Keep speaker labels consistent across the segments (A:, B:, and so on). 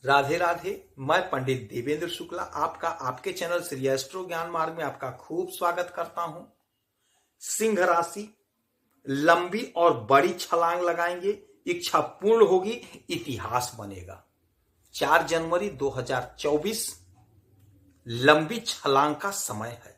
A: राधे राधे। मैं पंडित देवेंद्र शुक्ला आपका आपके चैनल श्री एस्ट्रो ज्ञान मार्ग में आपका खूब स्वागत करता हूं। सिंह राशि लंबी और बड़ी छलांग लगाएंगे, इच्छा पूर्ण होगी, इतिहास बनेगा। 4 जनवरी 2024 लंबी छलांग का समय है।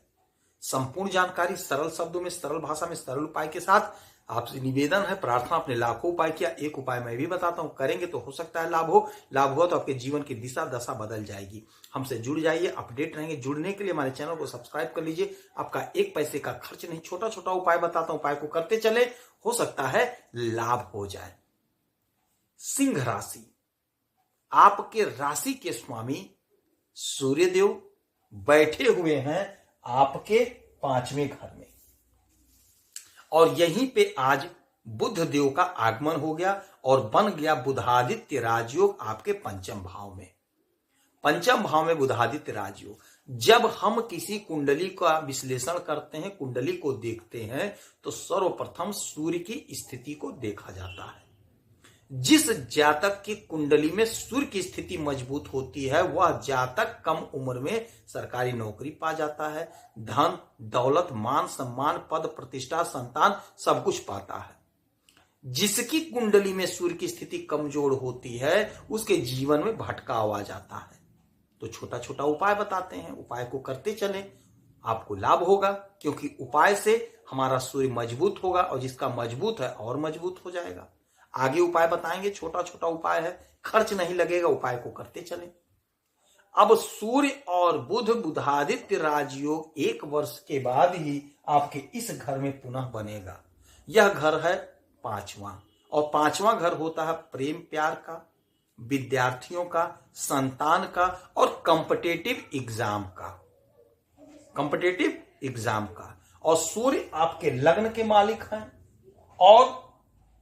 A: संपूर्ण जानकारी सरल शब्दों में, सरल भाषा में, सरल उपाय के साथ आपसे निवेदन है, प्रार्थना। आपने लाखों उपाय किया, एक उपाय मैं भी बताता हूं, करेंगे तो हो सकता है लाभ हो। लाभ हो तो आपके जीवन की दिशा दशा बदल जाएगी। हमसे जुड़ जाइए, अपडेट रहेंगे। जुड़ने के लिए हमारे चैनल को सब्सक्राइब कर लीजिए। आपका एक पैसे का खर्च नहीं, छोटा छोटा उपाय बताता हूं, उपाय को करते चले, हो सकता है लाभ हो जाए। सिंह राशि, आपके राशि के स्वामी सूर्यदेव बैठे हुए हैं आपके 5वें घर में, और यहीं पे आज बुध देव का आगमन हो गया और बन गया बुधादित्य राजयोग आपके 5वें भाव में। 5वें भाव में बुधादित्य राजयोग। जब हम किसी कुंडली का विश्लेषण करते हैं, कुंडली को देखते हैं, तो सर्वप्रथम सूर्य की स्थिति को देखा जाता है। जिस जातक की कुंडली में सूर्य की स्थिति मजबूत होती है, वह जातक कम उम्र में सरकारी नौकरी पा जाता है, धन दौलत मान सम्मान पद प्रतिष्ठा संतान सब कुछ पाता है। जिसकी कुंडली में सूर्य की स्थिति कमजोर होती है, उसके जीवन में भटकाव आ जाता है। तो छोटा छोटा उपाय बताते हैं, उपाय को करते चले, आपको लाभ होगा, क्योंकि उपाय से हमारा सूर्य मजबूत होगा, और जिसका मजबूत है और मजबूत हो जाएगा। आगे उपाय बताएंगे, छोटा छोटा उपाय है, खर्च नहीं लगेगा, उपाय को करते चले। अब सूर्य और बुध बुधादित्य राजयोग 1 वर्ष के बाद ही आपके इस घर में पुनः बनेगा। यह घर है 5वां, और 5वां घर होता है प्रेम प्यार का, विद्यार्थियों का, संतान का और कॉम्पिटिटिव एग्जाम का। कॉम्पिटिटिव एग्जाम का। और सूर्य आपके लग्न के मालिक हैं, और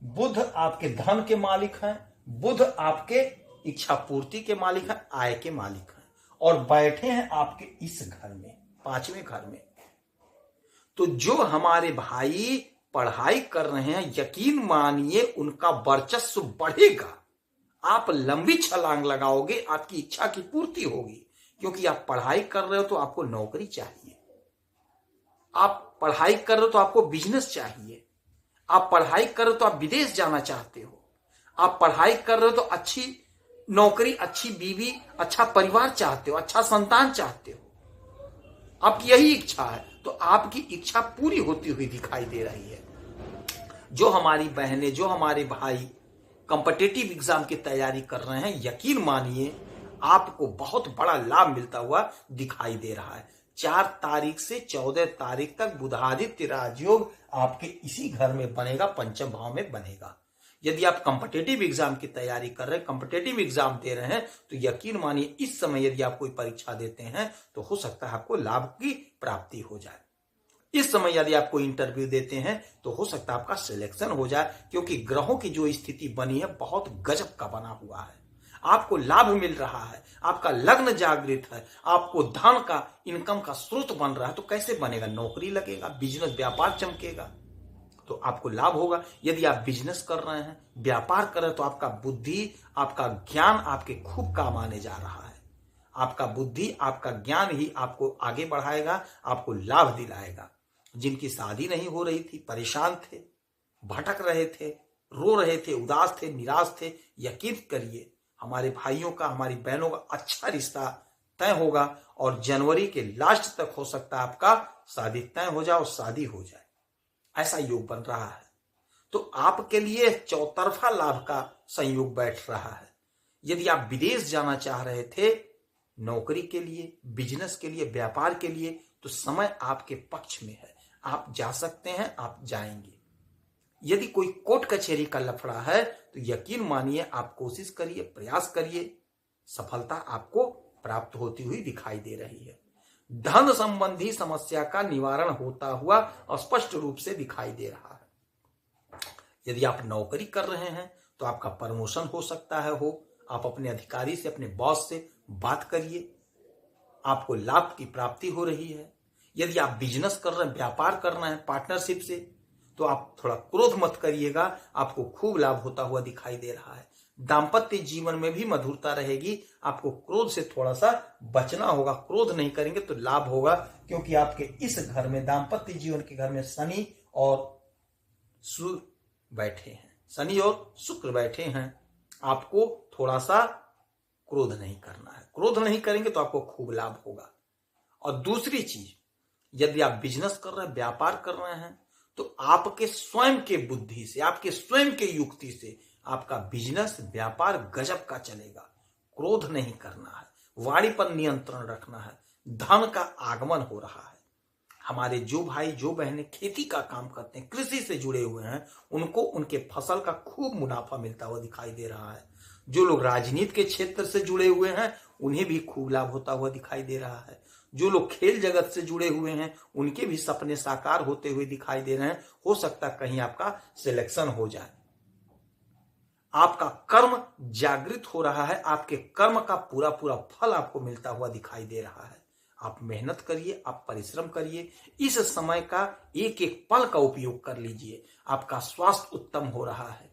A: बुध आपके धन के मालिक हैं, बुध आपके इच्छा पूर्ति के मालिक हैं, आय के मालिक हैं, और बैठे हैं आपके इस घर में, 5वें घर में। तो जो हमारे भाई पढ़ाई कर रहे हैं, यकीन मानिए उनका वर्चस्व बढ़ेगा। आप लंबी छलांग लगाओगे, आपकी इच्छा की पूर्ति होगी, क्योंकि आप पढ़ाई कर रहे हो तो आपको नौकरी चाहिए, आप पढ़ाई कर रहे हो तो आपको बिजनेस चाहिए, आप पढ़ाई कर रहे हो तो आप विदेश जाना चाहते हो, आप पढ़ाई कर रहे हो तो अच्छी नौकरी, अच्छी बीवी, अच्छा परिवार चाहते हो, अच्छा संतान चाहते हो, आपकी यही इच्छा है। तो आपकी इच्छा पूरी होती हुई दिखाई दे रही है। जो हमारी बहनें, जो हमारे भाई कॉम्पिटिटिव एग्जाम की तैयारी कर रहे हैं, यकीन मानिए आपको बहुत बड़ा लाभ मिलता हुआ दिखाई दे रहा है। 4 तारीख से 14 तारीख तक बुधादित्य राजयोग आपके इसी घर में बनेगा, 5वें भाव में बनेगा। यदि आप कॉम्पिटिटिव एग्जाम की तैयारी कर रहे हैं, कॉम्पिटिटिव एग्जाम दे रहे हैं, तो यकीन मानिए इस समय यदि आप कोई परीक्षा देते हैं तो हो सकता है आपको लाभ की प्राप्ति हो जाए। इस समय यदि आप कोई इंटरव्यू देते हैं तो हो सकता है आपका सिलेक्शन हो जाए, क्योंकि ग्रहों की जो स्थिति बनी है बहुत गजब का बना हुआ है। आपको लाभ मिल रहा है, आपका लग्न जागृत है, आपको धन का, इनकम का स्रोत बन रहा है। तो कैसे बनेगा? नौकरी लगेगा, बिजनेस व्यापार चमकेगा, तो आपको लाभ होगा। यदि आप बिजनेस कर रहे हैं, व्यापार कर रहे हैं, तो आपका बुद्धि, आपका ज्ञान आपके खूब काम आने जा रहा है। आपका बुद्धि, आपका ज्ञान ही आपको आगे बढ़ाएगा, आपको लाभ दिलाएगा। जिनकी शादी नहीं हो रही थी, परेशान थे, भटक रहे थे, रो रहे थे, उदास थे, निराश थे, यकीन करिए हमारे भाइयों का, हमारी बहनों का अच्छा रिश्ता तय होगा, और जनवरी के लास्ट तक हो सकता है आपका शादी तय हो जाए और शादी हो जाए। ऐसा योग बन रहा है। तो आपके लिए चौतरफा लाभ का संयोग बैठ रहा है। यदि आप विदेश जाना चाह रहे थे, नौकरी के लिए, बिजनेस के लिए, व्यापार के लिए, तो समय आपके पक्ष में है, आप जा सकते हैं, आप जाएंगे। यदि कोई कोर्ट कचहरी का लफड़ा है तो यकीन मानिए आप कोशिश करिए, प्रयास करिए, सफलता आपको प्राप्त होती हुई दिखाई दे रही है। धन संबंधी समस्या का निवारण होता हुआ स्पष्ट रूप से दिखाई दे रहा है। यदि आप नौकरी कर रहे हैं तो आपका प्रमोशन हो सकता है हो। आप अपने अधिकारी से, अपने बॉस से बात करिए, आपको लाभ की प्राप्ति हो रही है। यदि आप बिजनेस कर रहे हैं, व्यापार करना है पार्टनरशिप से, तो आप थोड़ा क्रोध मत करिएगा, आपको खूब लाभ होता हुआ दिखाई दे रहा है। दाम्पत्य जीवन में भी मधुरता रहेगी। आपको क्रोध से थोड़ा सा बचना होगा, क्रोध नहीं करेंगे तो लाभ होगा, क्योंकि आपके इस घर में, दाम्पत्य जीवन के घर में शनि और शुक्र बैठे हैं, शनि और शुक्र बैठे हैं। आपको थोड़ा सा क्रोध नहीं करना है, क्रोध नहीं करेंगे तो आपको खूब लाभ होगा। और दूसरी चीज, यदि आप बिजनेस कर रहे हैं, व्यापार कर रहे हैं, तो आपके स्वयं के बुद्धि से, आपके स्वयं के युक्ति से आपका बिजनेस, व्यापार गजब का चलेगा। क्रोध नहीं करना है, वाणी पर नियंत्रण रखना है। धन का आगमन हो रहा है। हमारे जो भाई जो बहनें खेती का काम करते हैं, कृषि से जुड़े हुए हैं, उनको उनके फसल का खूब मुनाफा मिलता हुआ दिखाई दे रहा है। जो लोग राजनीति के क्षेत्र से जुड़े हुए हैं, उन्हें भी खूब लाभ होता हुआ दिखाई दे रहा है। जो लोग खेल जगत से जुड़े हुए हैं, उनके भी सपने साकार होते हुए दिखाई दे रहे हैं। हो सकता है कहीं आपका सिलेक्शन हो जाए। आपका कर्म जागृत हो रहा है, आपके कर्म का पूरा पूरा फल आपको मिलता हुआ दिखाई दे रहा है। आप मेहनत करिए, आप परिश्रम करिए, इस समय का एक एक पल का उपयोग कर लीजिए। आपका स्वास्थ्य उत्तम हो रहा है।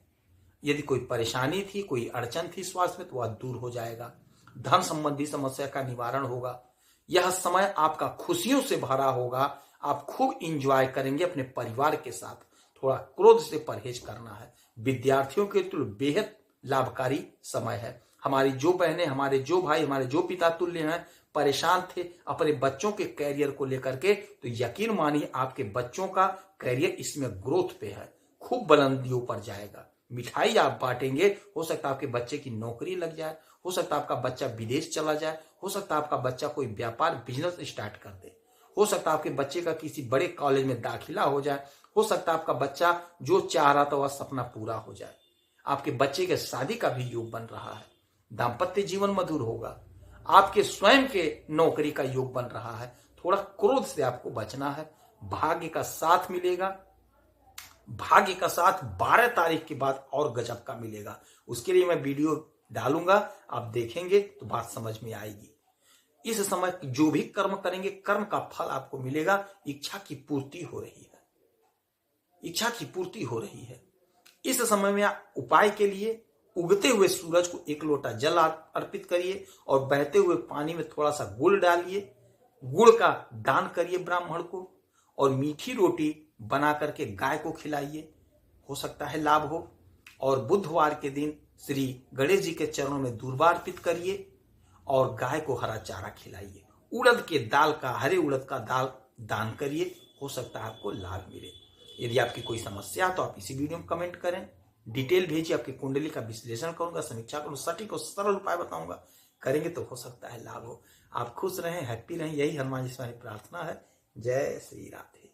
A: यदि कोई परेशानी थी, कोई अड़चन थी स्वास्थ्य में, तो वह दूर हो जाएगा। धन संबंधी समस्या का निवारण होगा। यह समय आपका खुशियों से भरा होगा। आप खूब इंजॉय करेंगे अपने परिवार के साथ। थोड़ा क्रोध से परहेज करना है। विद्यार्थियों के लिए बेहद लाभकारी समय है। हमारी जो बहनें, हमारे जो भाई, हमारे जो पिता तुल्य हैं, परेशान थे अपने बच्चों के कैरियर को लेकर के, तो यकीन मानिए आपके बच्चों का कैरियर इसमें ग्रोथ पे है, खूब बुलंदियों पर जाएगा। मिठाई आप बांटेंगे, हो सकता है आपके बच्चे की नौकरी लग जाए, हो सकता है आपका बच्चा विदेश चला जाए, हो सकता है आपका बच्चा कोई व्यापार बिजनेस स्टार्ट कर दे, हो सकता है आपके बच्चे का किसी बड़े कॉलेज में दाखिला हो जाए, हो सकता है आपका बच्चा जो चाह रहा था वह सपना पूरा हो जाए। आपके बच्चे के शादी का भी योग बन रहा है। दाम्पत्य जीवन मधुर होगा। आपके स्वयं के नौकरी का योग बन रहा है। थोड़ा क्रोध से आपको बचना है। भाग्य का साथ मिलेगा। भाग्य का साथ 12 तारीख के बाद और गजब का मिलेगा। उसके लिए मैं वीडियो डालूंगा, आप देखेंगे तो बात समझ में आएगी। इस समय जो भी कर्म करेंगे, कर्म का फल आपको मिलेगा। इच्छा की पूर्ति हो रही है, इच्छा की पूर्ति हो रही है। इस समय में उपाय के लिए उगते हुए सूरज को 1 लोटा जल अर्पित करिए और बहते हुए पानी में थोड़ा सा गुड़ डालिए। गुड़ का दान करिए ब्राह्मण को, और मीठी रोटी बना करके गाय को खिलाइए, हो सकता है लाभ हो। और बुधवार के दिन श्री गणेश जी के चरणों में दूर्वा अर्पित करिए और गाय को हरा चारा खिलाइए। उड़द के दाल का, हरे उड़द का दाल दान करिए, हो सकता है आपको लाभ मिले। यदि आपकी कोई समस्या तो आप इसी वीडियो में कमेंट करें, डिटेल भेजिए। आपकी कुंडली का विश्लेषण करूंगा, समीक्षा करूंगा, सटीक और सरल उपाय बताऊंगा। करेंगे तो हो सकता है लाभ हो। आप खुश रहें, हैप्पी रहें, यही हनुमान जी से हमारी प्रार्थना है। जय श्री राधे।